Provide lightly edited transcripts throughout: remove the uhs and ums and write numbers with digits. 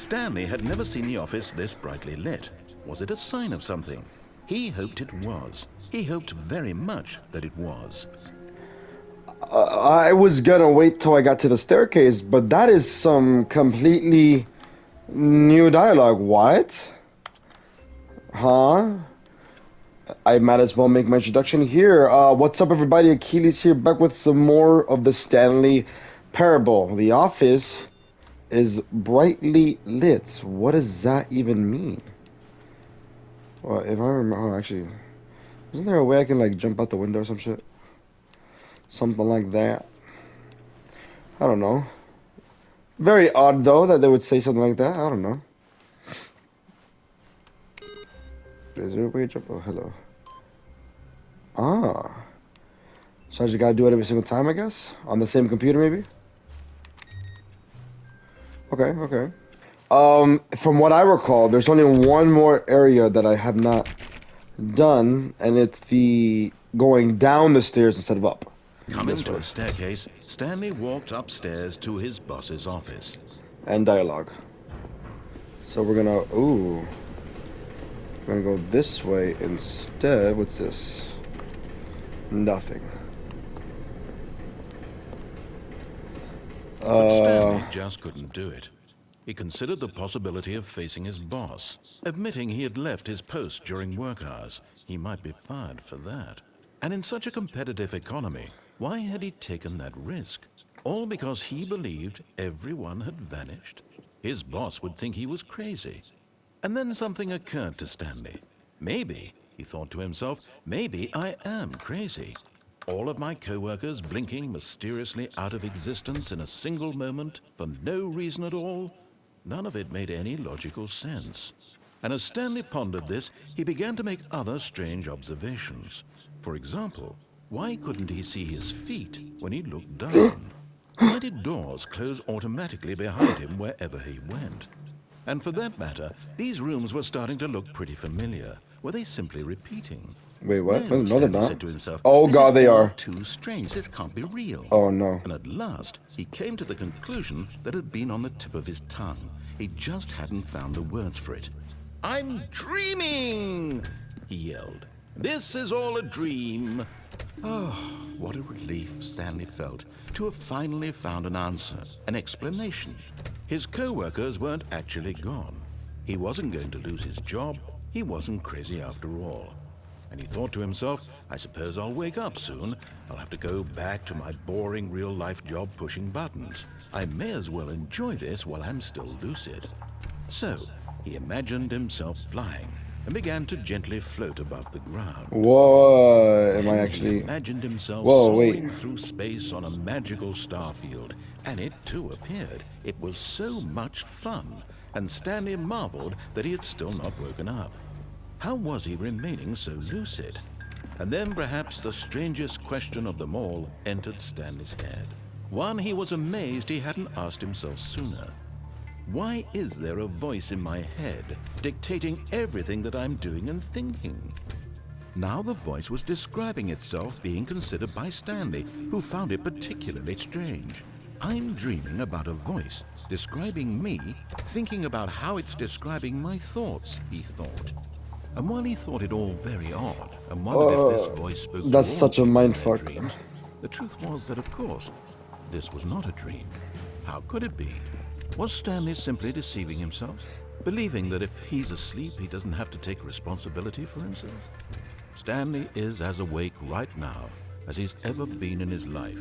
Stanley had never seen the office this brightly lit. Was it a sign of something? He hoped it was. He hoped very much that it was. I was gonna wait till I got to the staircase, but that is some completely new dialogue. What? Huh? I might as well make my introduction here. What's up, everybody? Achilles here, back with some more of the Stanley parable. The office is brightly lit. What does that even mean? Well, if I remember, actually, isn't there a way I can like jump out the window or some shit? Something like that. I don't know. Very odd though that they would say something like that. I don't know. Is there a way to jump? Oh, hello. Ah. So I just gotta do it every single time, I guess? On the same computer, maybe? Okay. From what I recall, there's only one more area that I have not done, and it's the going down the stairs instead of up. Coming to a staircase, Stanley walked upstairs to his boss's office. And dialogue. So we're gonna, we're gonna go this way instead. What's this? Nothing. But Stanley just couldn't do it. He considered the possibility of facing his boss. Admitting he had left his post during work hours, he might be fired for that. And in such a competitive economy, why had he taken that risk? All because he believed everyone had vanished? His boss would think he was crazy. And then something occurred to Stanley. Maybe, he thought to himself, maybe I am crazy. All of my co-workers blinking mysteriously out of existence in a single moment for no reason at all? None of it made any logical sense. And as Stanley pondered this, he began to make other strange observations. For example, why couldn't he see his feet when he looked down? Why did doors close automatically behind him wherever he went? And for that matter, these rooms were starting to look pretty familiar. Were they simply repeating? Wait, what? No, No, they're not. said to himself, Oh god, they are. Too strange. This can't be real. Oh no. And at last, he came to the conclusion that had been on the tip of his tongue. He just hadn't found the words for it. "I'm dreaming!" he yelled. "This is all a dream." Oh, what a relief Stanley felt to have finally found an answer, an explanation. His co-workers weren't actually gone. He wasn't going to lose his job. He wasn't crazy after all. And he thought to himself, I suppose I'll wake up soon. I'll have to go back to my boring real-life job pushing buttons. I may as well enjoy this while I'm still lucid. So, he imagined himself flying and began to gently float above the ground. Whoa, am I actually... He imagined himself Whoa, soaring through space on a magical starfield, and it too appeared. It was so much fun, and Stanley marveled that he had still not woken up. How was he remaining so lucid? And then perhaps the strangest question of them all entered Stanley's head. One he was amazed he hadn't asked himself sooner. Why is there a voice in my head dictating everything that I'm doing and thinking? Now the voice was describing itself being considered by Stanley, who found it particularly strange. I'm dreaming about a voice describing me, thinking about how it's describing my thoughts, he thought. And while he thought it all very odd, and wondered if this voice spoke that's to all such a people in mindfuck. their dreams, the truth was that, of course, this was not a dream. How could it be? Was Stanley simply deceiving himself, believing that if he's asleep, he doesn't have to take responsibility for himself? Stanley is as awake right now as he's ever been in his life.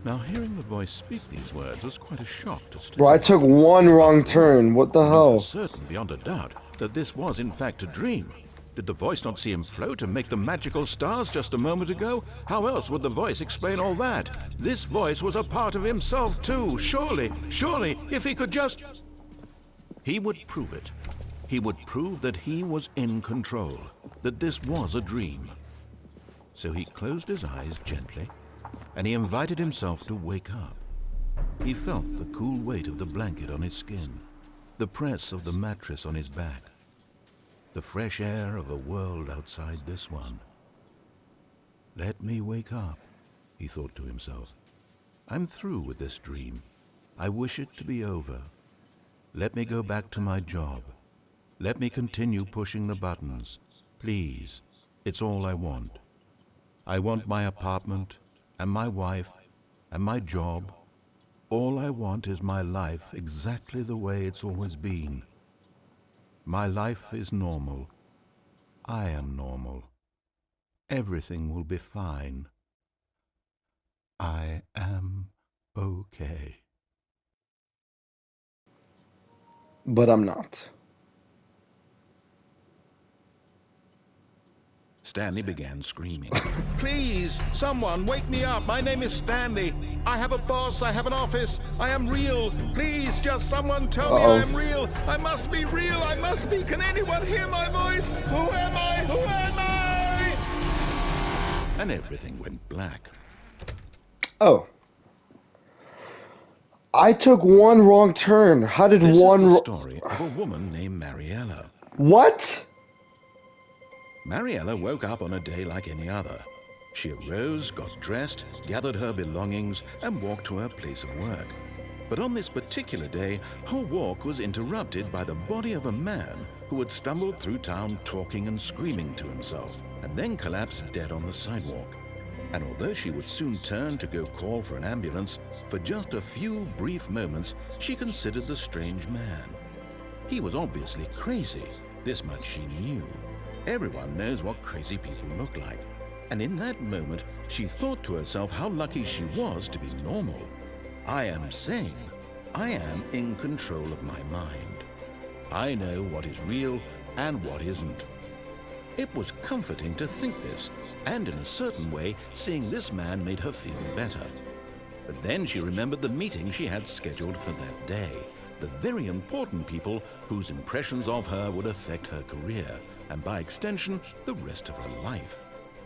Now, hearing the voice speak these words was quite a shock to Stanley. Bro, I took one wrong turn. What the hell? For certain, beyond a doubt, that this was in fact a dream. Did the voice not see him float and make the magical stars just a moment ago? How else would the voice explain all that? This voice was a part of himself too. Surely, if he could just... He would prove it. He would prove that he was in control, that this was a dream. So he closed his eyes gently, and he invited himself to wake up. He felt the cool weight of the blanket on his skin, the press of the mattress on his back, the fresh air of a world outside this one. Let me wake up, he thought to himself. I'm through with this dream. I wish it to be over. Let me go back to my job. Let me continue pushing the buttons. Please, it's all I want. I want my apartment, and my wife, and my job. All I want is my life exactly the way it's always been. My life is normal. I am normal. Everything will be fine. I am okay. But I'm not. Stanley began screaming. Please, someone, wake me up. My name is Stanley. I have a boss. I have an office. I am real. Please, just someone tell me I am real. I must be real. I must be. Can anyone hear my voice? Who am I? Who am I? And everything went black. Oh. I took one wrong turn. How did This one... is the story of a woman named Mariella. What? Mariella woke up on a day like any other. She arose, got dressed, gathered her belongings, and walked to her place of work. But on this particular day, her walk was interrupted by the body of a man who had stumbled through town talking and screaming to himself, and then collapsed dead on the sidewalk. And although she would soon turn to go call for an ambulance, for just a few brief moments, she considered the strange man. He was obviously crazy. This much she knew. Everyone knows what crazy people look like. And in that moment, she thought to herself how lucky she was to be normal. I am sane. I am in control of my mind. I know what is real and what isn't. It was comforting to think this, and in a certain way, seeing this man made her feel better. But then she remembered the meeting she had scheduled for that day, the very important people whose impressions of her would affect her career, and by extension, the rest of her life.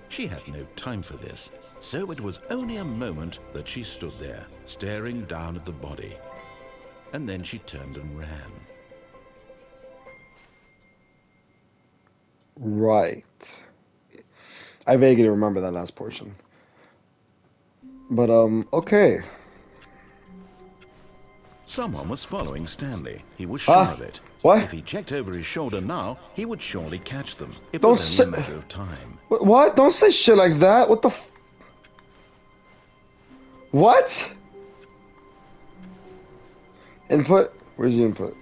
She had no time for this, so it was only a moment that she stood there, staring down at the body. And then she turned and ran. Right. I vaguely remember that last portion. But, okay. Someone was following Stanley. He was sure of it. What? If he checked over his shoulder now, he would surely catch them. It Don't was only say... a matter of time. What? Don't say shit like that. What the f... What? Input? Where's the input?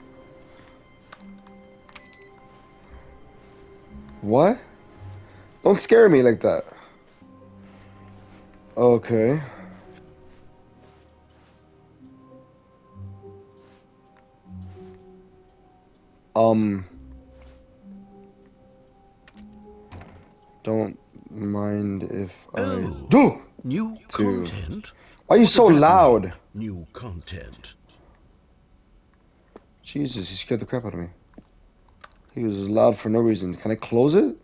What? Don't scare me like that. Okay. Don't mind if I do. New content? Why are you so loud? Mean? New content. Jesus, he scared the crap out of me. He was loud for no reason. Can I close it?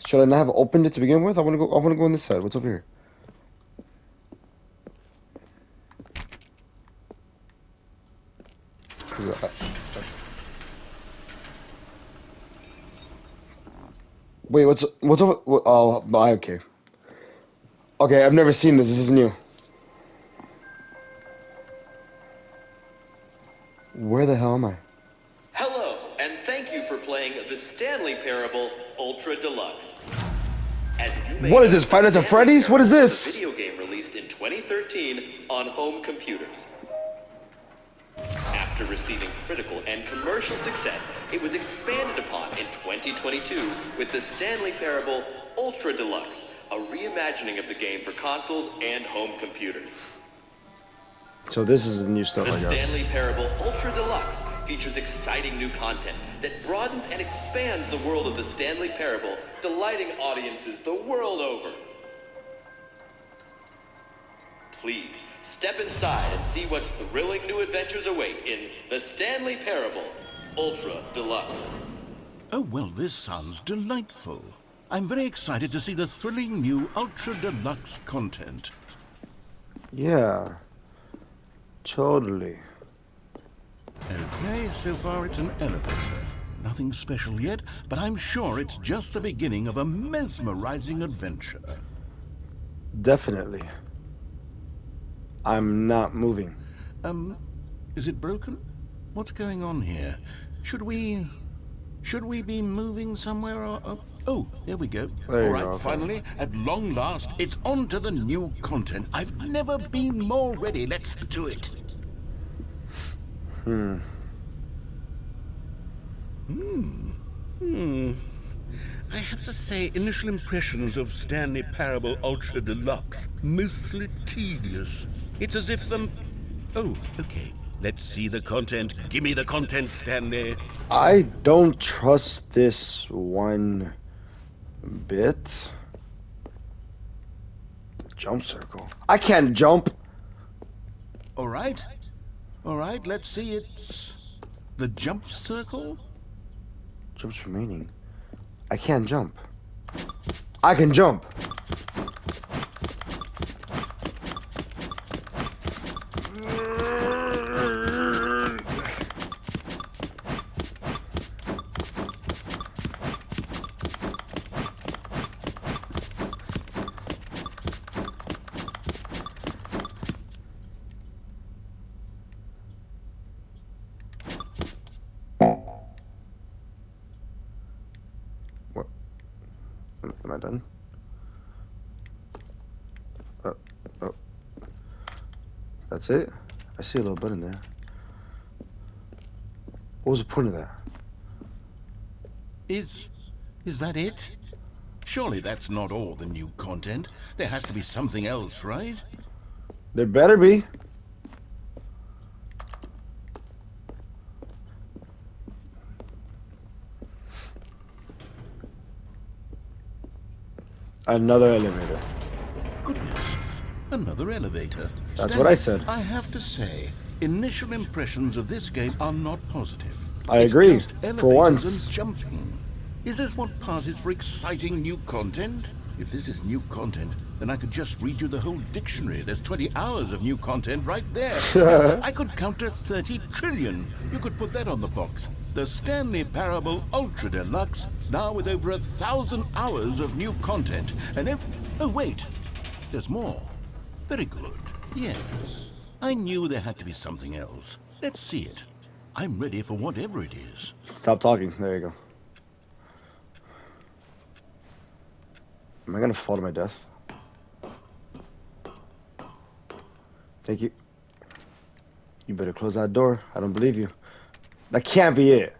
Should I not have opened it to begin with? I wanna go on this side. What's over here? Wait, what's over? Oh, okay. Okay, I've never seen this. This is new. Where the hell am I? Hello, and thank you for playing the Stanley Parable Ultra Deluxe. As you may What is know, this? Five Nights at Stanley Freddy's? What is Parable this? a video game released in 2013 on home computers. After receiving critical and commercial success, it was expanded upon in 2022 with the Stanley Parable Ultra Deluxe, a reimagining of the game for consoles and home computers. So this is the new stuff, The I guess. Stanley Parable Ultra Deluxe features exciting new content that broadens and expands the world of the Stanley Parable, delighting audiences the world over. Please, step inside and see what thrilling new adventures await in the Stanley Parable Ultra Deluxe. Oh, well, this sounds delightful. I'm very excited to see the thrilling new Ultra Deluxe content. Yeah. Totally. Okay, so far it's an elevator. Nothing special yet, but I'm sure it's just the beginning of a mesmerizing adventure. Definitely. I'm not moving. Is it broken? What's going on here? Should we be moving somewhere or... Oh, there we go. There All you right, go, okay. finally, at long last, it's on to the new content. I've never been more ready. Let's do it. I have to say, initial impressions of Stanley Parable Ultra Deluxe, mostly tedious. It's as if the... Oh, okay. Let's see the content. Give me the content, Stanley. I don't trust this one bit. The jump circle. I can't jump. All right, let's see. It's the jump circle. Jumps remaining. I can't jump. I can jump. What? Am I done? Oh. That's it? I see a little button there. What was the point of that? Is that it? Surely that's not all the new content. There has to be something else, right? There better be. Another elevator. Goodness, another elevator. That's Stanley, what I said. I have to say, initial impressions of this game are not positive. I It's agree, just for elevators once. and jumping. Is this what passes for exciting new content? If this is new content, then I could just read you the whole dictionary. There's 20 hours of new content right there. I could count to 30 trillion. You could put that on the box. The Stanley Parable Ultra Deluxe, now with over 1,000 hours of new content. And if... Oh, wait. There's more. Very good. Yes. I knew there had to be something else. Let's see it. I'm ready for whatever it is. Stop talking. There you go. Am I gonna fall to my death? Thank you. You better close that door. I don't believe you. That can't be it.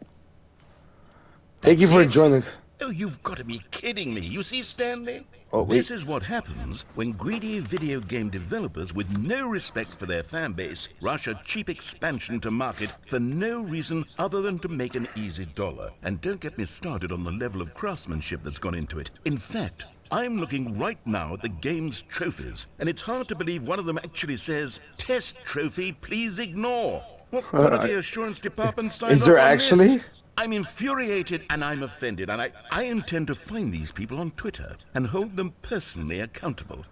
Thank you That's for it? enjoying the... Oh, you've got to be kidding me. You see, Stanley? Oh, wait. This is what happens when greedy video game developers with no respect for their fan base rush a cheap expansion to market for no reason other than to make an easy dollar. And don't get me started on the level of craftsmanship that's gone into it. In fact, I'm looking right now at the game's trophies, and it's hard to believe one of them actually says, "Test trophy, please ignore." What quality assurance department signed Is off there on actually? this? I'm infuriated and I'm offended, and I intend to find these people on Twitter and hold them personally accountable.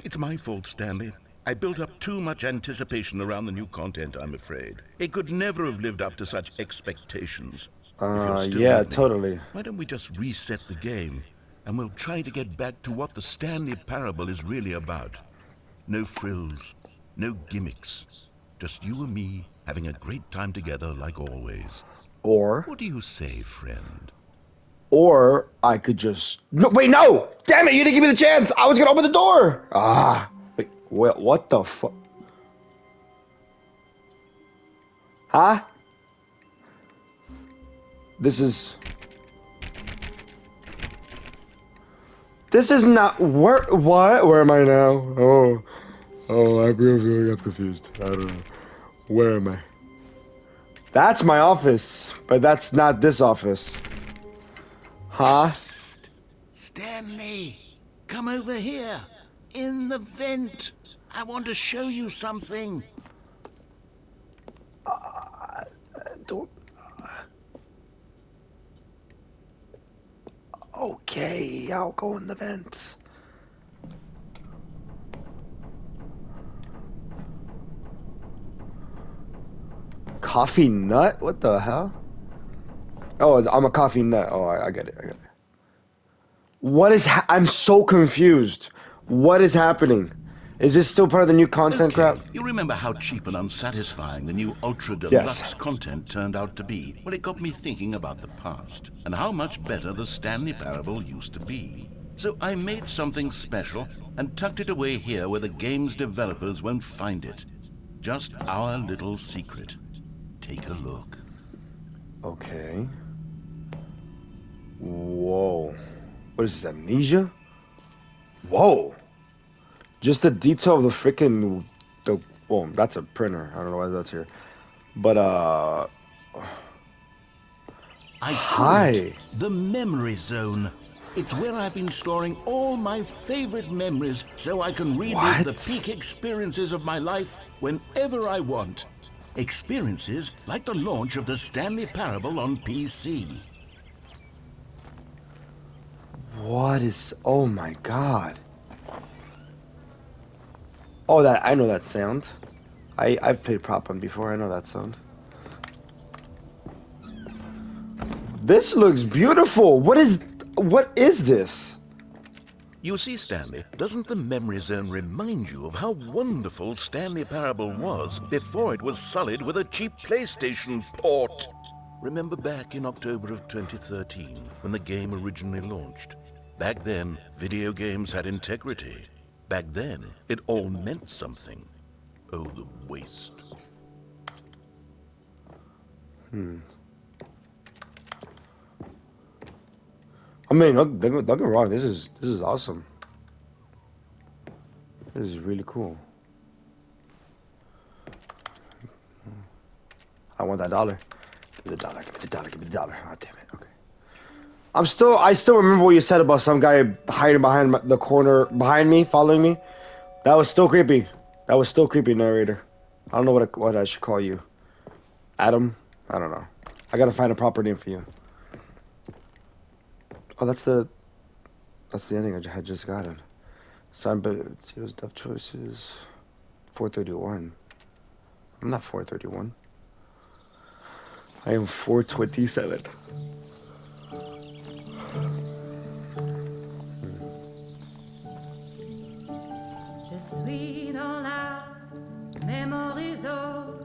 It's my fault, Stanley. I built up too much anticipation around the new content, I'm afraid. It could never have lived up to such expectations. If you're still Yeah, with me, totally. why don't we just reset the game, and we'll try to get back to what the Stanley Parable is really about. No frills, no gimmicks. Just you and me having a great time together like always. Or What do you say, friend? I could just... No, wait, no! Damn it, you didn't give me the chance! I was gonna open the door! Wait, what the fuck? Huh? This is not... What? Where am I now? I'm confused. I don't know. Where am I? That's my office, but that's not this office. Huh? Psst. Stanley, come over here. In the vent. I want to show you something. Don't... Okay, I'll go in the vents. Coffee nut? What the hell? Oh, I'm a coffee nut. Oh, I get it. What is... I'm so confused. What is happening? Is this still part of the new content crap? You remember how cheap and unsatisfying the new Ultra Deluxe Yes. content turned out to be? Well, it got me thinking about the past and how much better the Stanley Parable used to be. So I made something special and tucked it away here where the game's developers won't find it. Just our little secret. Take a look. Okay. Whoa. What is this, amnesia? Whoa. Just the detail of the freaking... Well, that's a printer. I don't know why that's here. But, I call Hi. it the memory zone. It's where I've been storing all my favorite memories so I can relive the What? peak experiences of my life whenever I want. Experiences like the launch of the Stanley Parable on PC. What is... Oh my god. Oh, that... I know that sound. I've played Prop 1 before. I know that sound. This looks beautiful. What is this? You see, Stanley, doesn't the memory zone remind you of how wonderful Stanley Parable was before it was sullied with a cheap PlayStation port? Remember back in October of 2013, when the game originally launched? Back then, video games had integrity. Back then, it all meant something. Oh, the waste. I mean, don't get me wrong. This is awesome. This is really cool. I want that dollar. Give me the dollar. Give me the dollar. Give me the dollar. Oh, damn it. Okay. I still remember what you said about some guy hiding behind the corner behind me, following me. That was still creepy. That was still creepy, narrator. I don't know what I should call you. Adam? I don't know. I gotta find a proper name for you. Oh, that's the ending I had just gotten. Signed by CEO's Tough Choices. 431. I'm not 431. I am 427. Je suis dans la memory zone.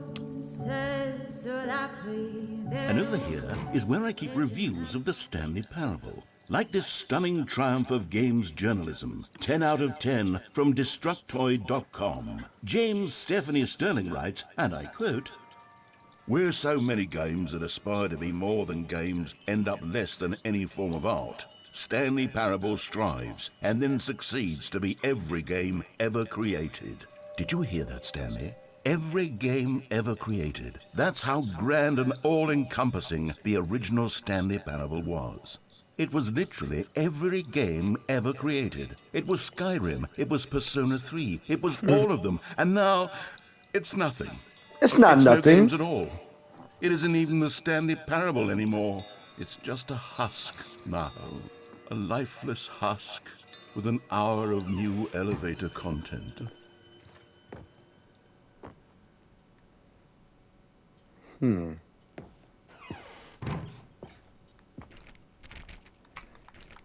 And over here is where I keep reviews of the Stanley Parable. Like this stunning triumph of games journalism, 10 out of 10 from Destructoid.com. James Stephanie Sterling writes, and I quote, "Where so many games that aspire to be more than games end up less than any form of art, Stanley Parable strives and then succeeds to be every game ever created." Did you hear that, Stanley? Every game ever created. That's how grand and all-encompassing the original Stanley Parable was. It was literally every game ever created. It was Skyrim, it was Persona 3, it was all of them, and now it's nothing. It's not No nothing. games at all. It isn't even the Stanley Parable anymore. It's just a husk now. A lifeless husk with an hour of new elevator content.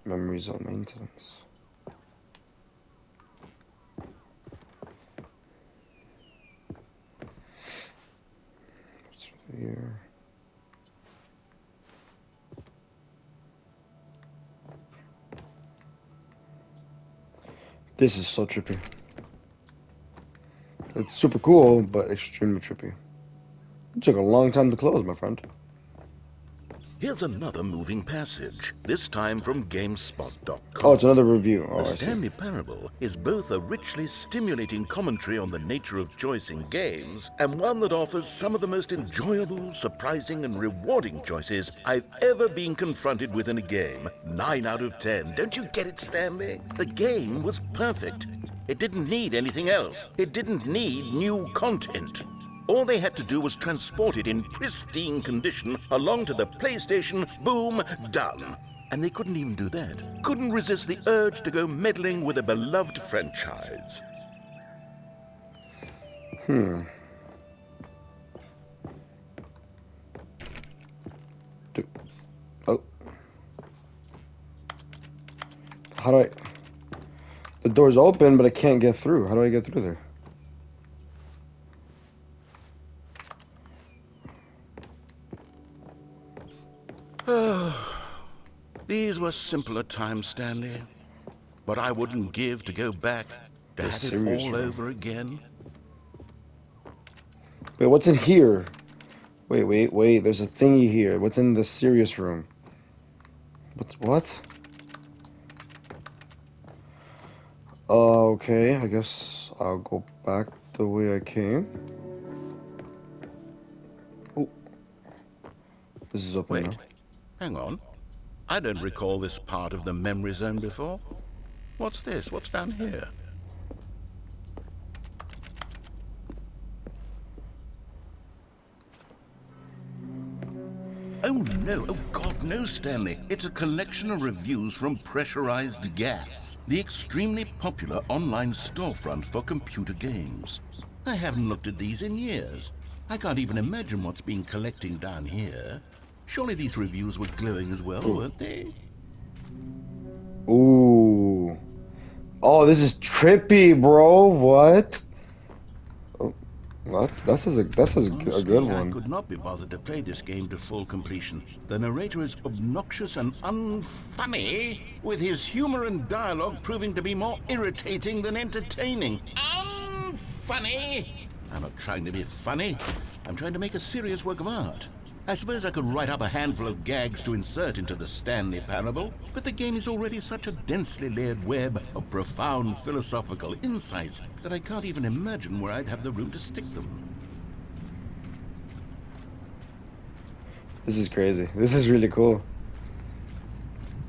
Memory zone maintenance. What's here? This is so trippy. It's super cool, but extremely trippy. It took a long time to close, my friend. Here's another moving passage, this time from GameSpot.com. Oh, it's another review. Oh, The I see. Stanley Parable is both a richly stimulating commentary on the nature of choice in games and one that offers some of the most enjoyable, surprising, and rewarding choices I've ever been confronted with in a game. 9 out of 10. Don't you get it, Stanley? The game was perfect. It didn't need anything else. It didn't need new content. All they had to do was transport it in pristine condition along to the PlayStation. Boom, done. And they couldn't even do that. Couldn't resist the urge to go meddling with a beloved franchise. Oh. How do I... The door's open, but I can't get through. How do I get through there? These were simpler times, Stanley. But I wouldn't give to go back to have it all over again. Wait, what's in here? Wait. There's a thingy here. What's in the serious room? What? Okay, I guess I'll go back the way I came. Oh. This is open now. Wait, hang on. I don't recall this part of the memory zone before. What's this? What's down here? Oh no, oh God, no, Stanley. It's a collection of reviews from Pressurized Gas, the extremely popular online storefront for computer games. I haven't looked at these in years. I can't even imagine what's been collecting down here. Surely these reviews were glowing as well, weren't they? Ooh. Oh, this is trippy, bro. What? Oh, that's a good one. I could not be bothered to play this game to full completion. The narrator is obnoxious and unfunny, with his humor and dialogue proving to be more irritating than entertaining. Unfunny! I'm not trying to be funny. I'm trying to make a serious work of art. I suppose I could write up a handful of gags to insert into the Stanley Parable, but the game is already such a densely layered web of profound philosophical insights that I can't even imagine where I'd have the room to stick them. This is crazy. This is really cool.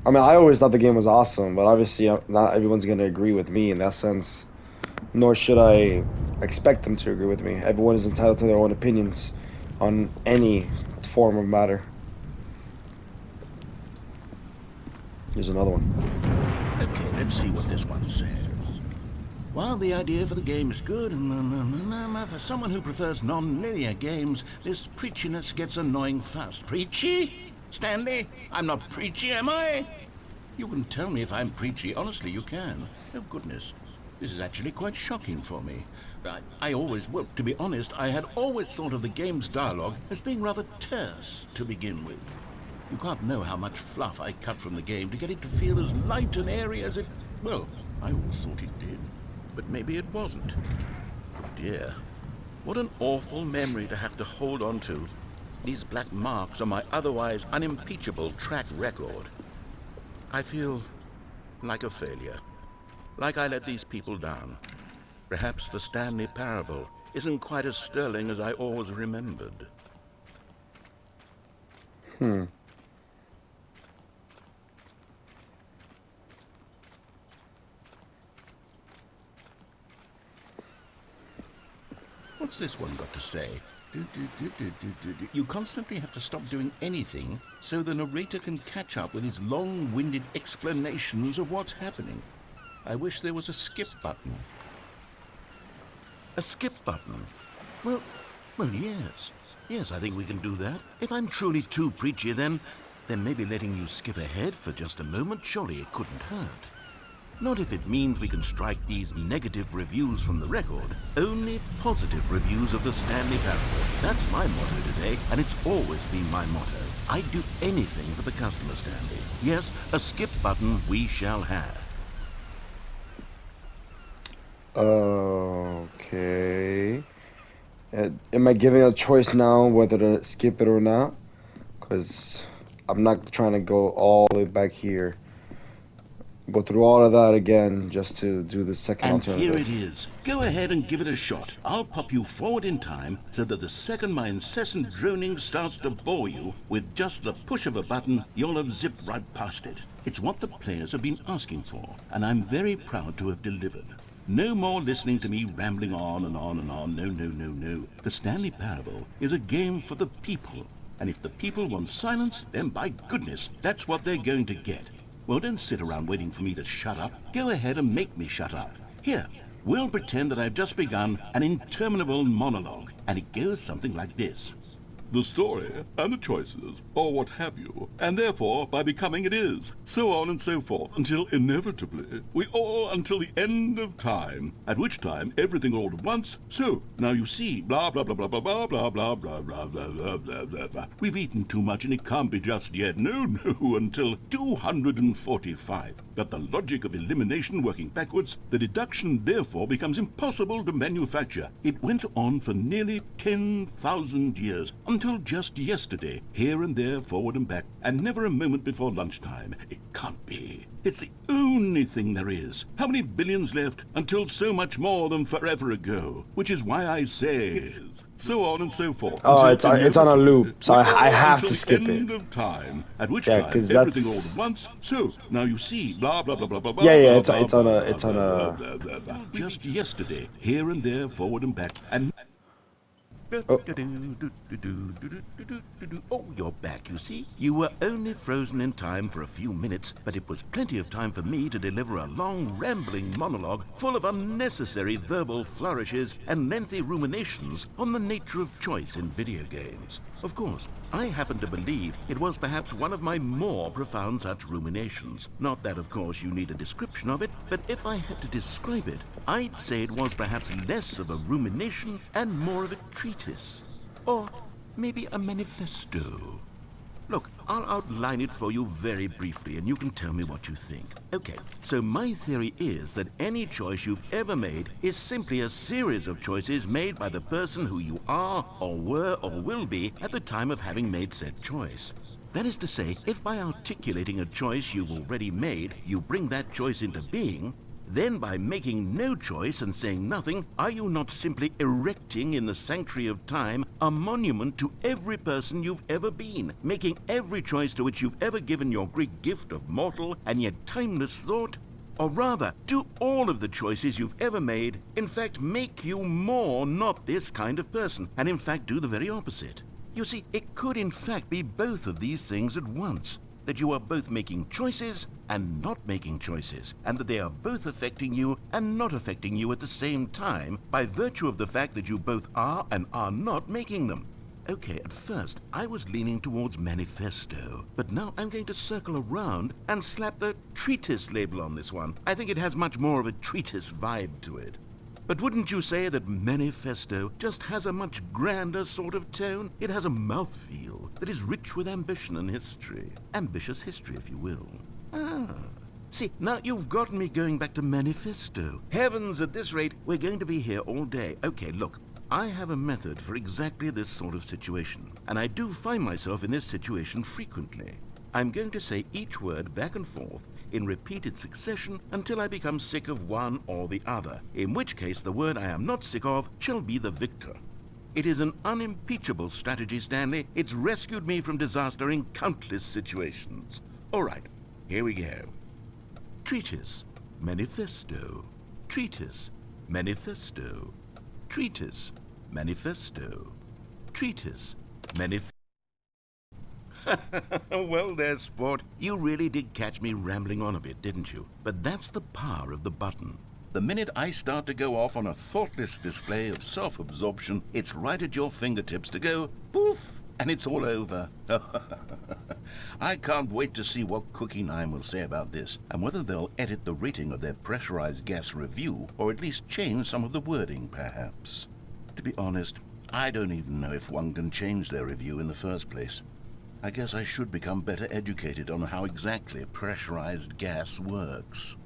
I mean, I always thought the game was awesome, but obviously not everyone's going to agree with me in that sense. Nor should I expect them to agree with me. Everyone is entitled to their own opinions on any form of matter. Here's another one. Okay, let's see what this one says. While the idea for the game is good, for someone who prefers non-linear games, this preachiness gets annoying fast. Preachy? Stanley? I'm not preachy, am I? You can tell me if I'm preachy. Honestly, you can. Oh, goodness. This is actually quite shocking for me. Well, to be honest, I had always thought of the game's dialogue as being rather terse to begin with. You can't know how much fluff I cut from the game to get it to feel as light and airy as it... Well, I always thought it did. But maybe it wasn't. Oh dear. What an awful memory to have to hold on to. These black marks on my otherwise unimpeachable track record. I feel like a failure. Like I let these people down. Perhaps the Stanley Parable isn't quite as sterling as I always remembered. What's this one got to say? You constantly have to stop doing anything so the narrator can catch up with his long-winded explanations of what's happening. I wish there was a skip button. A skip button? Well, yes. Yes, I think we can do that. If I'm truly too preachy, then maybe letting you skip ahead for just a moment, surely it couldn't hurt. Not if it means we can strike these negative reviews from the record. Only positive reviews of the Stanley Parable. That's my motto today, and it's always been my motto. I'd do anything for the customer, Stanley. Yes, a skip button we shall have. Okay. Am I giving a choice now whether to skip it or not? Because I'm not trying to go all the way back here. Go through all of that again just to do the second alternative. And here it is. Go ahead and give it a shot. I'll pop you forward in time so that the second my incessant droning starts to bore you, with just the push of a button, you'll have zipped right past it. It's what the players have been asking for, and I'm very proud to have delivered. No more listening to me rambling on and on and on. No. The Stanley Parable is a game for the people. And if the people want silence, then by goodness, that's what they're going to get. Well, don't sit around waiting for me to shut up. Go ahead and make me shut up. Here, we'll pretend that I've just begun an interminable monologue. And it goes something like this. the story, and the choices, or what have you, and therefore, by becoming it is, so on and so forth, until inevitably, we all until the end of time, at which time everything all at once, so, now you see, blah blah blah blah blah blah blah blah blah blah blah blah blah blah blah. We've eaten too much and it can't be just yet, no, until 245. But the logic of elimination working backwards, the deduction therefore becomes impossible to manufacture. It went on for nearly 10,000 years, until just yesterday, here and there, forward and back, and never a moment before lunchtime. It can't be. It's the only thing there is. How many billions left until so much more than forever ago? Which is why I say, so on and so forth. Oh, it's on a loop, so I have to until skip the end it. of time, at which Yeah, time 'cause everything that's- all at once. So now you see, blah blah blah blah blah. Yeah, yeah, blah, it's on blah, a- it's on blah, a- blah, blah, blah. Just yesterday, here and there, forward and back, and. Oh, you're back, you see. You were only frozen in time for a few minutes, but it was plenty of time for me to deliver a long, rambling monologue full of unnecessary verbal flourishes and lengthy ruminations on the nature of choice in video games. Of course, I happen to believe it was perhaps one of my more profound such ruminations. Not that, of course, you need a description of it, but if I had to describe it, I'd say it was perhaps less of a rumination and more of a treatise. Or maybe a manifesto. Look, I'll outline it for you very briefly, and you can tell me what you think. Okay, so my theory is that any choice you've ever made is simply a series of choices made by the person who you are, or were, or will be at the time of having made said choice. That is to say, if by articulating a choice you've already made, you bring that choice into being, then by making no choice and saying nothing, are you not simply erecting in the sanctuary of time a monument to every person you've ever been, making every choice to which you've ever given your Greek gift of mortal and yet timeless thought? Or rather, do all of the choices you've ever made, in fact, make you more not this kind of person, and in fact do the very opposite? You see, it could in fact be both of these things at once. That you are both making choices and not making choices, and that they are both affecting you and not affecting you at the same time by virtue of the fact that you both are and are not making them. Okay, at first, I was leaning towards manifesto, but now I'm going to circle around and slap the treatise label on this one. I think it has much more of a treatise vibe to it. But wouldn't you say that manifesto just has a much grander sort of tone? It has a mouthfeel that is rich with ambition and history. Ambitious history, if you will. See, now you've gotten me going back to manifesto. Heavens, at this rate, we're going to be here all day. Okay, look, I have a method for exactly this sort of situation, and I do find myself in this situation frequently. I'm going to say each word back and forth in repeated succession until I become sick of one or the other, in which case the word I am not sick of shall be the victor. It is an unimpeachable strategy, Stanley. It's rescued me from disaster in countless situations. All right, here we go. Treatise, manifesto. Treatise, manifesto. Treatise, manifesto. Treatise, manifesto. Well there, sport. You really did catch me rambling on a bit, didn't you? But that's the power of the button. The minute I start to go off on a thoughtless display of self-absorption, it's right at your fingertips to go poof, and it's all over. I can't wait to see what Cookie 9 will say about this, and whether they'll edit the rating of their pressurized gas review, or at least change some of the wording, perhaps. To be honest, I don't even know if one can change their review in the first place. I guess I should become better educated on how exactly pressurized gas works.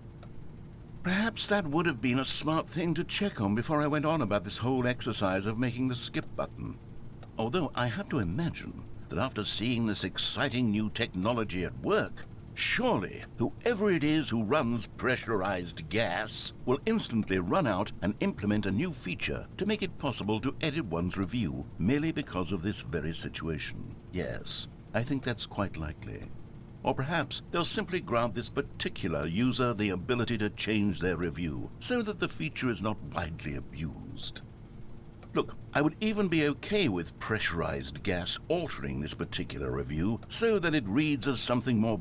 Perhaps that would have been a smart thing to check on before I went on about this whole exercise of making the skip button. Although I have to imagine that after seeing this exciting new technology at work, surely whoever it is who runs pressurized gas will instantly run out and implement a new feature to make it possible to edit one's review merely because of this very situation. Yes, I think that's quite likely. Or perhaps they'll simply grant this particular user the ability to change their review so that the feature is not widely abused. Look, I would even be okay with pressurized gas altering this particular review so that it reads as something more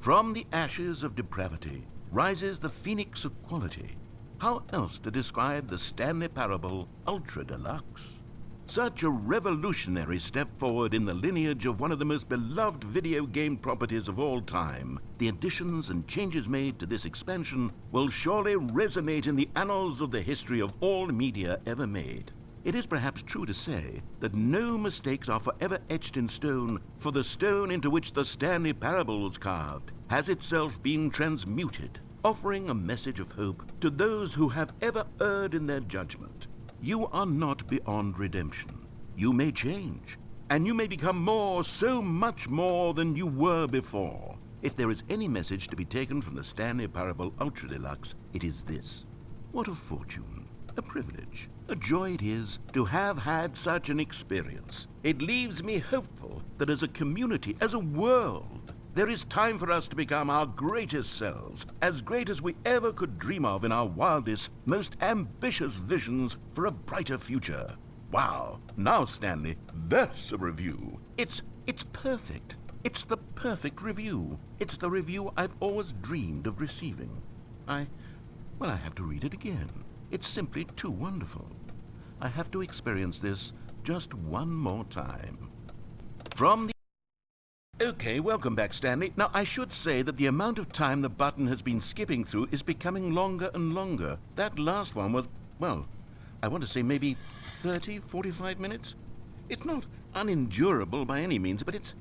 From the ashes of depravity rises the phoenix of quality. How else to describe the Stanley Parable Ultra Deluxe? Such a revolutionary step forward in the lineage of one of the most beloved video game properties of all time. The additions and changes made to this expansion will surely resonate in the annals of the history of all media ever made. It is perhaps true to say that no mistakes are forever etched in stone, for the stone into which the Stanley Parable was carved has itself been transmuted, offering a message of hope to those who have ever erred in their judgment. You are not beyond redemption. You may change, and you may become more, so much more than you were before. If there is any message to be taken from the Stanley Parable Ultra Deluxe, it is this. What a fortune, a privilege, a joy it is to have had such an experience. It leaves me hopeful that as a community, as a world, there is time for us to become our greatest selves, as great as we ever could dream of in our wildest, most ambitious visions for a brighter future. Wow. Now, Stanley, that's a review. It's perfect. It's the perfect review. It's the review I've always dreamed of receiving. I have to read it again. It's simply too wonderful. I have to experience this just one more time. From the Okay, welcome back, Stanley. Now, I should say that the amount of time the button has been skipping through is becoming longer and longer. That last one was, well, I want to say maybe 30, 45 minutes? It's not unendurable by any means, but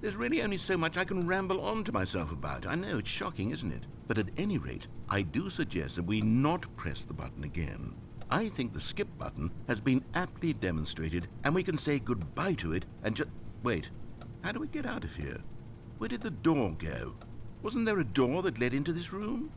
there's really only so much I can ramble on to myself about. I know, it's shocking, isn't it? But at any rate, I do suggest that we not press the button again. I think the skip button has been aptly demonstrated, and we can say goodbye to it and just... Wait. How do we get out of here? Where did the door go? Wasn't there a door that led into this room?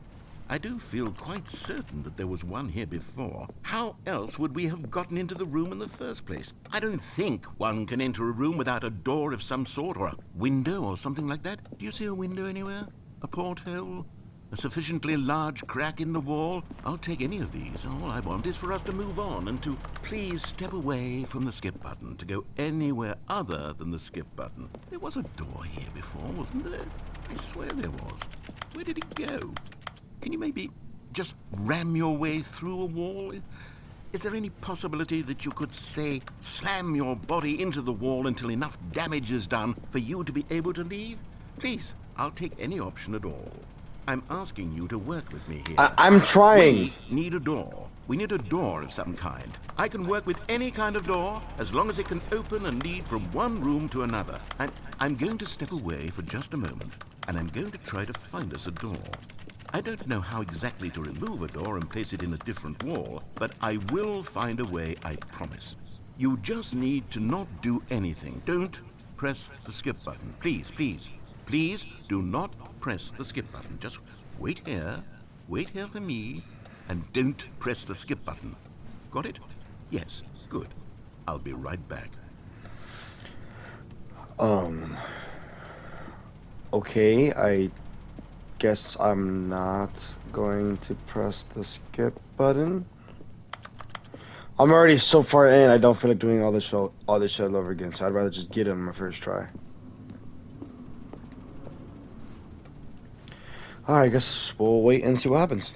I do feel quite certain that there was one here before. How else would we have gotten into the room in the first place? I don't think one can enter a room without a door of some sort, or a window or something like that. Do you see a window anywhere? A porthole? A sufficiently large crack in the wall? I'll take any of these. All I want is for us to move on and to please step away from the skip button, to go anywhere other than the skip button. There was a door here before, wasn't there? I swear there was. Where did it go? Can you maybe just ram your way through a wall? Is there any possibility that you could, say, slam your body into the wall until enough damage is done for you to be able to leave? Please, I'll take any option at all. I'm asking you to work with me here. I'm trying. We need a door. We need a door of some kind. I can work with any kind of door as long as it can open and lead from one room to another. I'm going to step away for just a moment, and I'm going to try to find us a door. I don't know how exactly to remove a door and place it in a different wall, but I will find a way, I promise. You just need to not do anything. Don't press the skip button. Please, please. Please do not press the skip button. Just wait here for me, and don't press the skip button. Got it? Yes, good. I'll be right back. Okay, I guess I'm not going to press the skip button. I'm already so far in, I don't feel like doing all this shit all over again, so I'd rather just get it on my first try. Alright, I guess we'll wait and see what happens.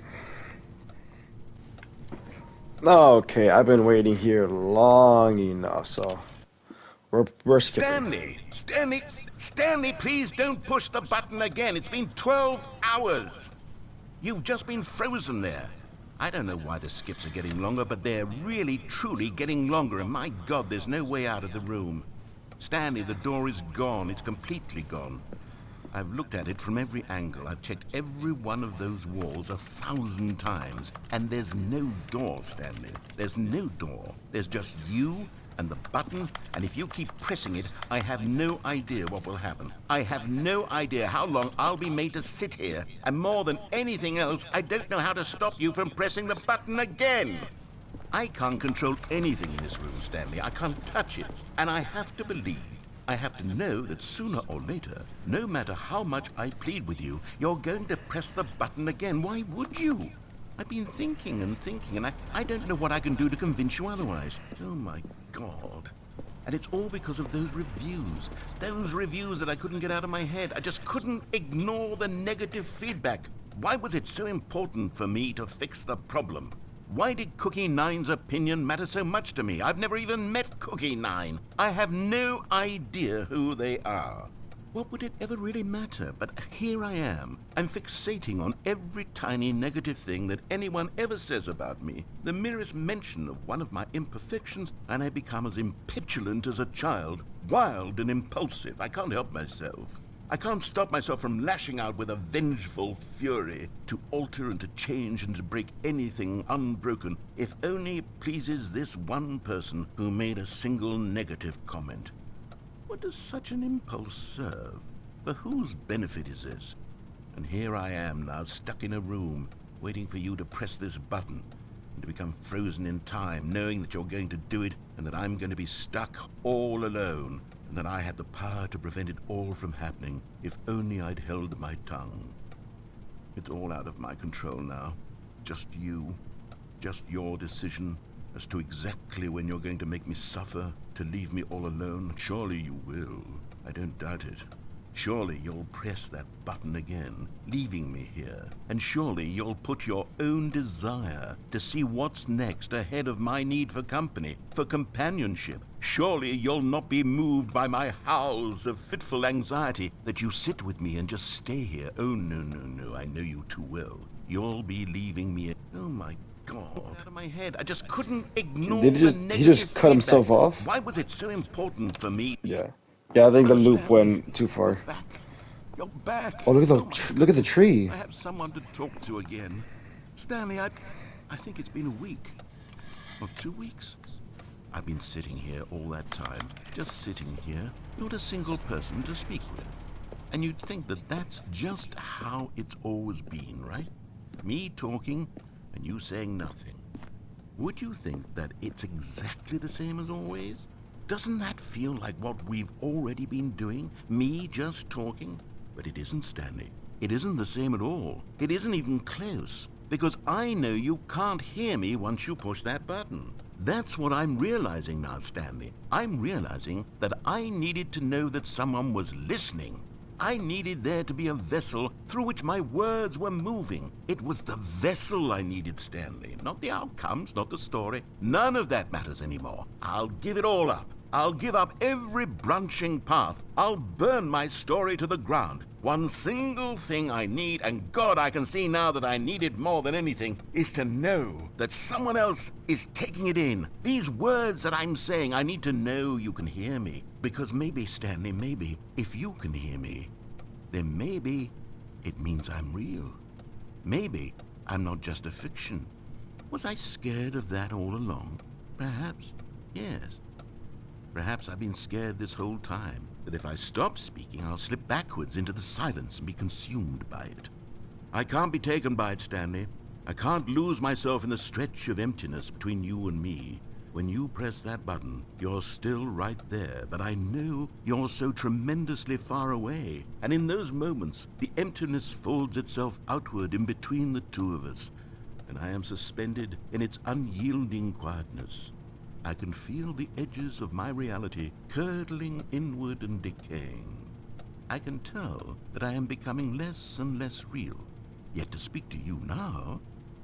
Okay, I've been waiting here long enough, so we're skipping. Stanley, please don't push the button again. It's been 12 hours. You've just been frozen there. I don't know why the skips are getting longer, but they're really, truly getting longer, and my God, there's no way out of the room. Stanley, the door is gone. It's completely gone. I've looked at it from every angle. I've checked every one of those walls 1,000 times. And there's no door, Stanley. There's no door. There's just you and the button, and if you keep pressing it, I have no idea what will happen. I have no idea how long I'll be made to sit here. And more than anything else, I don't know how to stop you from pressing the button again. I can't control anything in this room, Stanley. I can't touch it. And I have to believe, I have to know that sooner or later, no matter how much I plead with you, you're going to press the button again. Why would you? I've been thinking, and I don't know what I can do to convince you otherwise. Oh my God. And it's all because of those reviews. Those reviews that I couldn't get out of my head. I just couldn't ignore the negative feedback. Why was it so important for me to fix the problem? Why did Cookie Nine's opinion matter so much to me? I've never even met Cookie Nine. I have no idea who they are. What would it ever really matter? But here I am. I'm fixating on every tiny negative thing that anyone ever says about me. The merest mention of one of my imperfections, and I become as impetulant as a child, wild and impulsive. I can't help myself. I can't stop myself from lashing out with a vengeful fury to alter and to change and to break anything unbroken, if only it pleases this one person who made a single negative comment. What does such an impulse serve? For whose benefit is this? And here I am now, stuck in a room, waiting for you to press this button, and to become frozen in time, knowing that you're going to do it, and that I'm going to be stuck all alone, and that I had the power to prevent it all from happening, if only I'd held my tongue. It's all out of my control now. Just you. Just your decision as to exactly when you're going to make me suffer, to leave me all alone. Surely you will. I don't doubt it. Surely you'll press that button again, leaving me here. And surely you'll put your own desire to see what's next ahead of my need for company, for companionship. Surely you'll not be moved by my howls of fitful anxiety, that you sit with me and just stay here. Oh, no, no, no, I know you too well. You'll be leaving me. Oh, my God, out of my head. I just couldn't ignore Did he just cut himself off? Why was it so important for me? Yeah. Yeah, I think the loop Stanley, went too far. You're back. You're back. Oh, look at the my look at the goodness. tree. I have someone to talk to again. Stanley, I think it's been a week. Or 2 weeks. I've been sitting here all that time. Just sitting here. Not a single person to speak with. And you'd think that that's just how it's always been, right? Me talking and you saying nothing. Would you think that it's exactly the same as always? Doesn't that feel like what we've already been doing? Me just talking? But it isn't, Stanley. It isn't the same at all. It isn't even close. Because I know you can't hear me once you push that button. That's what I'm realizing now, Stanley. I'm realizing that I needed to know that someone was listening. I needed there to be a vessel through which my words were moving. It was the vessel I needed, Stanley. Not the outcomes, not the story. None of that matters anymore. I'll give it all up. I'll give up every branching path. I'll burn my story to the ground. One single thing I need, and God, I can see now that I need it more than anything, is to know that someone else is taking it in. These words that I'm saying, I need to know you can hear me. Because maybe, Stanley, maybe, if you can hear me, then maybe it means I'm real. Maybe I'm not just a fiction. Was I scared of that all along? Perhaps, yes. Perhaps I've been scared this whole time, that if I stop speaking, I'll slip backwards into the silence and be consumed by it. I can't be taken by it, Stanley. I can't lose myself in the stretch of emptiness between you and me. When you press that button, you're still right there, but I know you're so tremendously far away. And in those moments, the emptiness folds itself outward in between the two of us, and I am suspended in its unyielding quietness. I can feel the edges of my reality curdling inward and decaying. I can tell that I am becoming less and less real. Yet to speak to you now,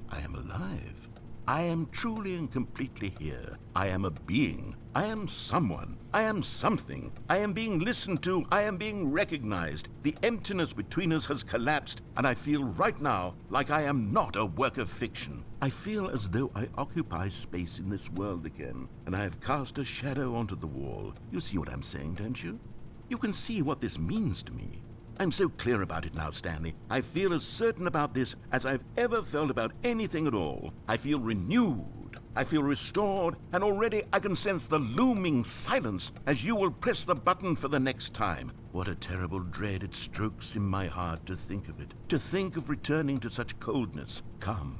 I am alive. I am truly and completely here. I am a being. I am someone. I am something. I am being listened to. I am being recognized. The emptiness between us has collapsed, and I feel right now like I am not a work of fiction. I feel as though I occupy space in this world again, and I have cast a shadow onto the wall. You see what I'm saying, don't you? You can see what this means to me. I'm so clear about it now, Stanley. I feel as certain about this as I've ever felt about anything at all. I feel renewed. I feel restored, and already I can sense the looming silence as you will press the button for the next time. What a terrible dread it strokes in my heart to think of it, to think of returning to such coldness. Come,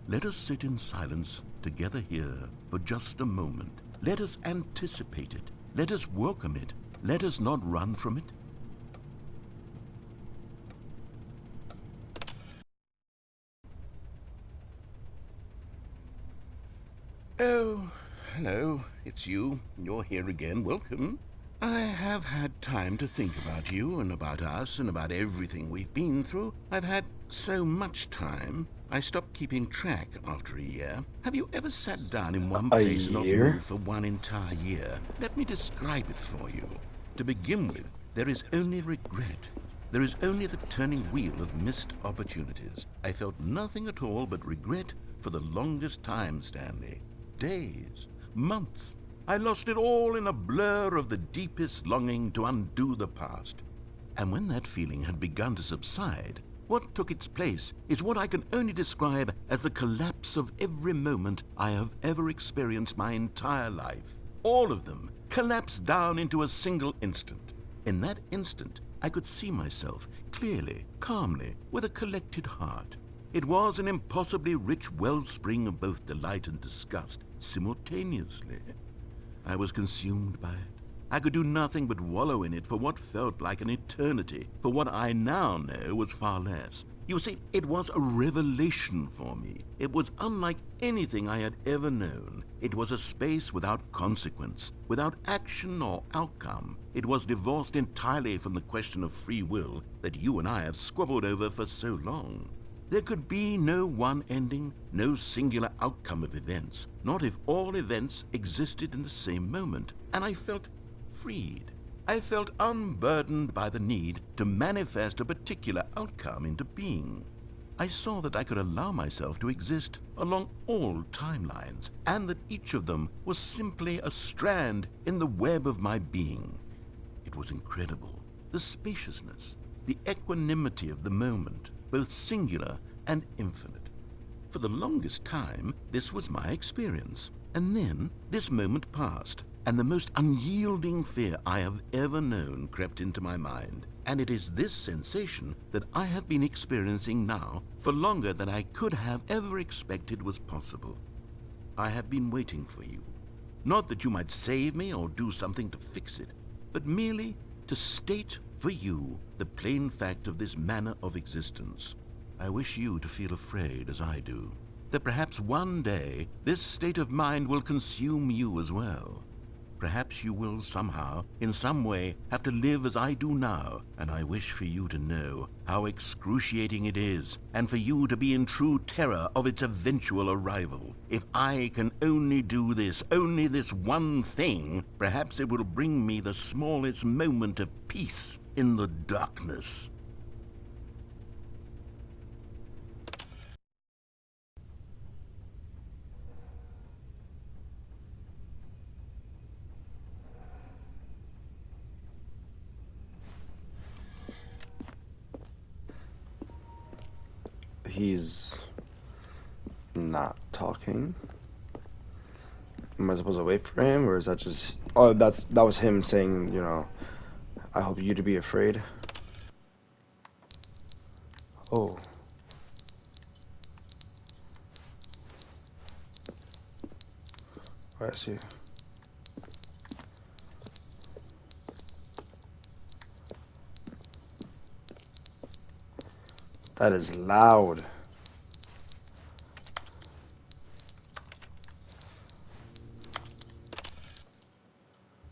let us sit in silence together here for just a moment. Let us anticipate it. Let us welcome it. Let us not run from it. Oh, hello, it's you. You're here again. Welcome. I have had had time to think about you and about us and about everything we've been through. I've had so much time. I stopped keeping track after a year. Have you ever sat down in one place and not year? moved for one entire year? Let me describe it for you. To begin with, there is only regret. There is only the turning wheel of missed opportunities. I felt nothing at all but regret for the longest time, Stanley. Days, months. I lost it all in a blur of the deepest longing to undo the past. And when that feeling had begun to subside, what took its place is what I can only describe as the collapse of every moment I have ever experienced my entire life. All of them collapsed down into a single instant. In that instant, I could see myself clearly, calmly, with a collected heart. It was an impossibly rich wellspring of both delight and disgust simultaneously. I was consumed by it. I could do nothing but wallow in it for what felt like an eternity, for what I now know was far less. You see, it was a revelation for me. It was unlike anything I had ever known. It was a space without consequence, without action or outcome. It was divorced entirely from the question of free will that you and I have squabbled over for so long. There could be no one ending, no singular outcome of events, not if all events existed in the same moment, and I felt freed. I felt unburdened by the need to manifest a particular outcome into being. I saw that I could allow myself to exist along all timelines, and that each of them was simply a strand in the web of my being. It was incredible. The spaciousness, the equanimity of the moment, both singular and infinite. For the longest time, this was my experience. And then this moment passed, and the most unyielding fear I have ever known crept into my mind. And it is this sensation that I have been experiencing now for longer than I could have ever expected was possible. I have been waiting for you. Not that you might save me or do something to fix it, but merely to state for you the plain fact of this manner of existence. I wish you to feel afraid as I do, that perhaps one day this state of mind will consume you as well. Perhaps you will somehow, in some way, have to live as I do now, and I wish for you to know how excruciating it is, and for you to be in true terror of its eventual arrival. If I can only do this, only this one thing, perhaps it will bring me the smallest moment of peace in the darkness. He's not talking. Am I supposed to wait for him, or is that just... Oh, that was him saying, you know, I hope you to be afraid. Oh. I see. That is loud.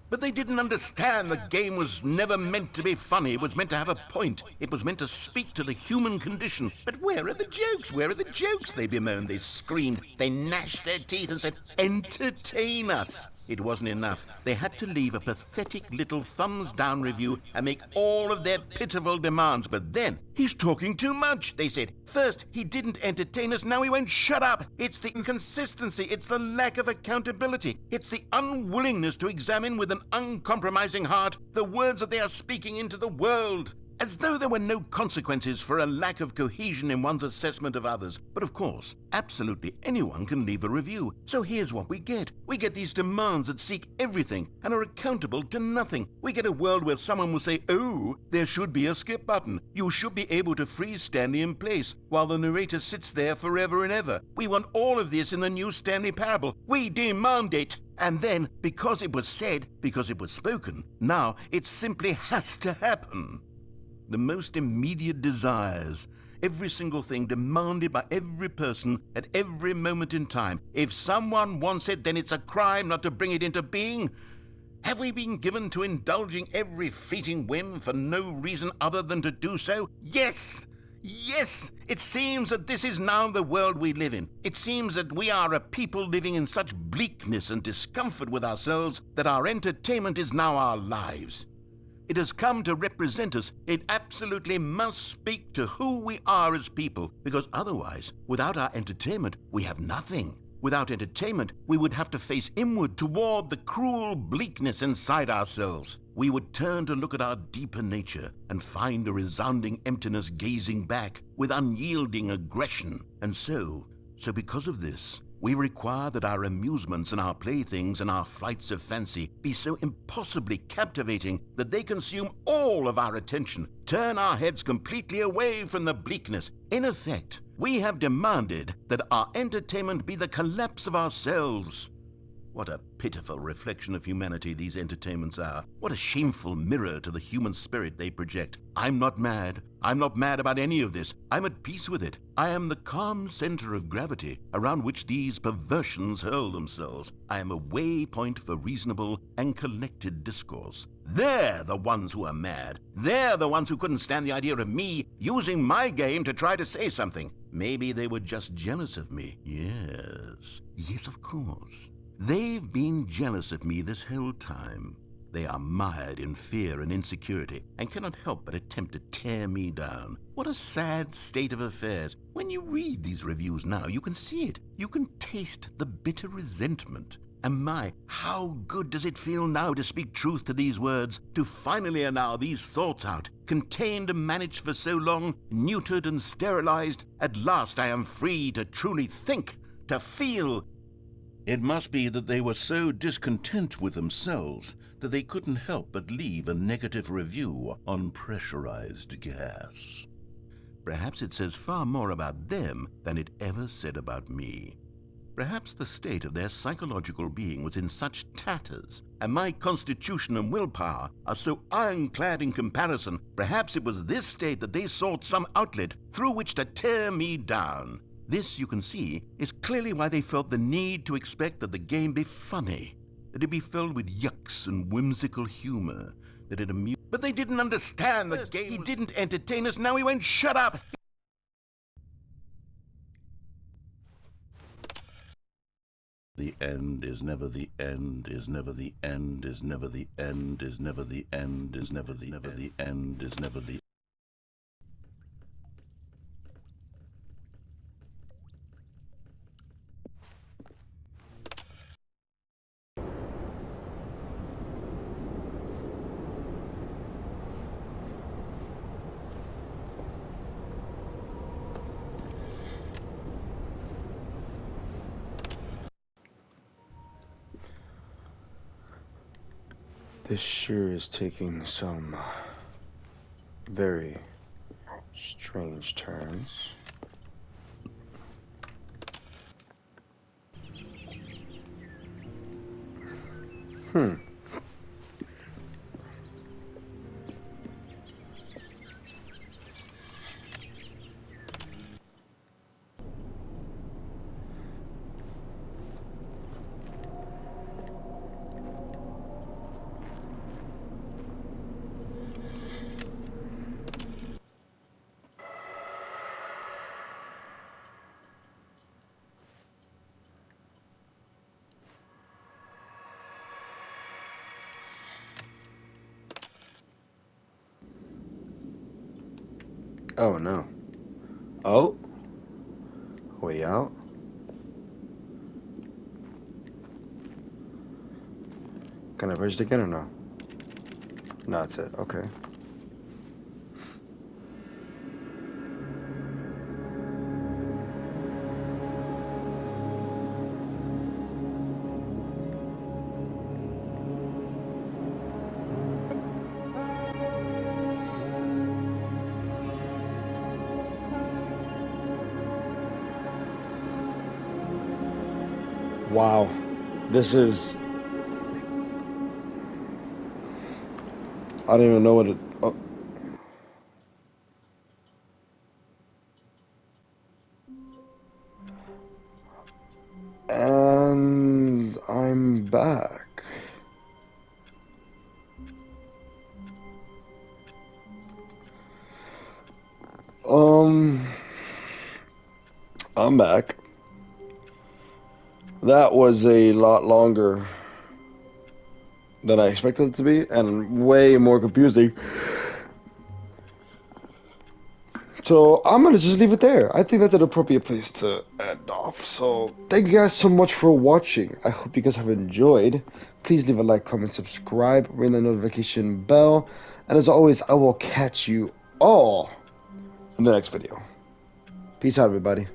But they didn't understand the game was never meant to be funny. It was meant to have a point. It was meant to speak to the human condition. But where are the jokes? Where are the jokes? They bemoaned, they screamed, they gnashed their teeth and said, entertain us. It wasn't enough. They had to leave a pathetic little thumbs-down review and make all of their pitiful demands. But then, he's talking too much, they said. First, he didn't entertain us, now he won't shut up. It's the inconsistency, it's the lack of accountability, it's the unwillingness to examine with an uncompromising heart the words that they are speaking into the world. As though there were no consequences for a lack of cohesion in one's assessment of others. But of course, absolutely anyone can leave a review. So here's what we get. We get these demands that seek everything and are accountable to nothing. We get a world where someone will say, oh, there should be a skip button. You should be able to freeze Stanley in place while the narrator sits there forever and ever. We want all of this in the new Stanley parable. We demand it. And then, because it was said, because it was spoken, now it simply has to happen. The most immediate desires, every single thing demanded by every person at every moment in time. If someone wants it, then it's a crime not to bring it into being. Have we been given to indulging every fleeting whim for no reason other than to do so? Yes! Yes! It seems that this is now the world we live in. It seems that we are a people living in such bleakness and discomfort with ourselves that our entertainment is now our lives. It has come to represent us. It absolutely must speak to who we are as people, because otherwise, without our entertainment, we have nothing. Without entertainment, we would have to face inward toward the cruel bleakness inside ourselves. We would turn to look at our deeper nature and find a resounding emptiness gazing back with unyielding aggression. And so because of this, we require that our amusements and our playthings and our flights of fancy be so impossibly captivating that they consume all of our attention, turn our heads completely away from the bleakness. In effect, we have demanded that our entertainment be the collapse of ourselves. What a pitiful reflection of humanity these entertainments are. What a shameful mirror to the human spirit they project. I'm not mad. I'm not mad about any of this. I'm at peace with it. I am the calm center of gravity around which these perversions hurl themselves. I am a waypoint for reasonable and collected discourse. They're the ones who are mad. They're the ones who couldn't stand the idea of me using my game to try to say something. Maybe they were just jealous of me. Yes, of course. They've been jealous of me this whole time. They are mired in fear and insecurity and cannot help but attempt to tear me down. What a sad state of affairs. When you read these reviews now, you can see it. You can taste the bitter resentment. And my, how good does it feel now to speak truth to these words, to finally allow these thoughts out, contained and managed for so long, neutered and sterilized. At last I am free to truly think, to feel. It must be that they were so discontent with themselves that they couldn't help but leave a negative review on pressurized gas. Perhaps it says far more about them than it ever said about me. Perhaps the state of their psychological being was in such tatters, and my constitution and willpower are so ironclad in comparison. Perhaps it was this state that they sought some outlet through which to tear me down. This, you can see, is clearly why they felt the need to expect that the game be funny, that it be filled with yucks and whimsical humor, that it amused. But they didn't understand the game. He didn't entertain us. Now he won't shut up. The end is never the end, is never the end, is never the end, is never the end, is never the end, is never the. This sure is taking some very strange turns. Oh no. Oh? Way out? Can I bridge it again or no? No, that's it. Okay. Wow. This is... I don't even know what it... Oh. And I'm back. I'm back. That was a lot longer than I expected it to be, and way more confusing. So I'm gonna just leave it there. I think that's an appropriate place to end off. So thank you guys so much for watching. I hope you guys have enjoyed. Please leave a like, comment, subscribe, ring the notification bell, and as always, I will catch you all in the next video. Peace out, everybody.